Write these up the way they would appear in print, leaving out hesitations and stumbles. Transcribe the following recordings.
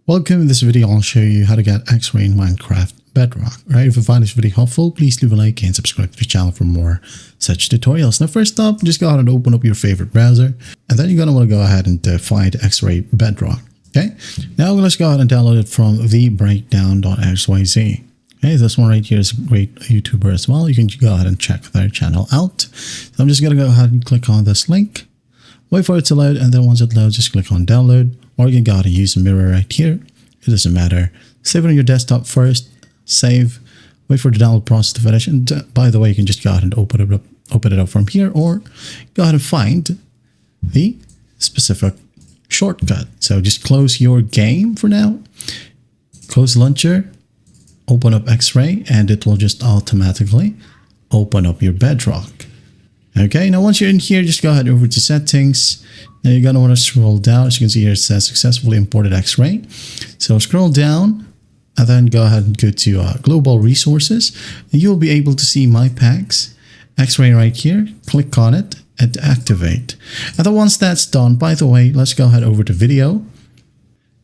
Welcome. In this video, I'll show you how to get X-Ray in Minecraft Bedrock. Right? If you find this video helpful, please leave a like and subscribe to the channel for more such tutorials. Now, first up, just go ahead and open up your favorite browser, and then you're going to want to go ahead and find X-Ray Bedrock. Okay. Now let's go ahead and download it from thebreakdown.xyz. Okay, this one right here is a great YouTuber as well. You can go ahead and check their channel out. So I'm just going to go ahead and click on this link. Wait for it to load, and then once it loads, just click on download. Or you can go ahead and use a mirror right here. It doesn't matter. Save it on your desktop first. Save. Wait for the download process to finish. And by the way, you can just go ahead and open it up from here, or go ahead and find the specific shortcut. So just close your game for now. Close launcher. Open up X-Ray, and it will just automatically open up your Bedrock. Okay, now once you're in here, just go ahead over to settings. Now you're going to want to scroll down. As you can see here, it says successfully imported X-Ray. So scroll down and then go ahead and go to global resources. And you'll be able to see my packs, X-Ray right here. Click on it and activate. And then once that's done, by the way, let's go ahead over to video.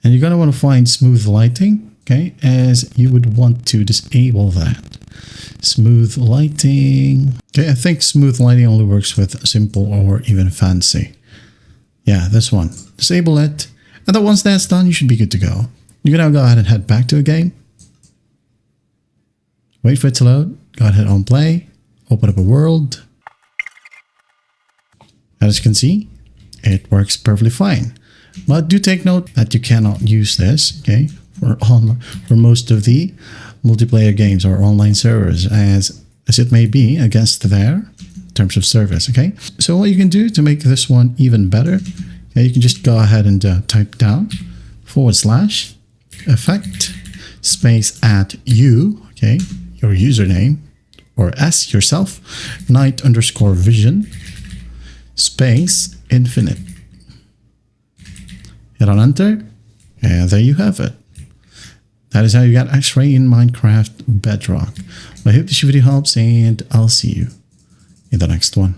And you're going to want to find smooth lighting. Okay, as you would want to disable that. Smooth lighting. Okay, I think smooth lighting only works with simple or even fancy. Yeah, this one. Disable it. And then once that's done, you should be good to go. You're going to go ahead and head back to a game. Wait for it to load. Go ahead on play. Open up a world. As you can see, it works perfectly fine. But do take note that you cannot use this, okay, for most of the multiplayer games or online servers, as it may be against their terms of service. Okay, so what you can do to make this one even better, okay, you can just go ahead and type down /effect @u, okay, your username, or S yourself, night_vision infinite. Hit on enter, and there you have it. That is how you got X-Ray in Minecraft Bedrock. I hope this video helps, and I'll see you in the next one.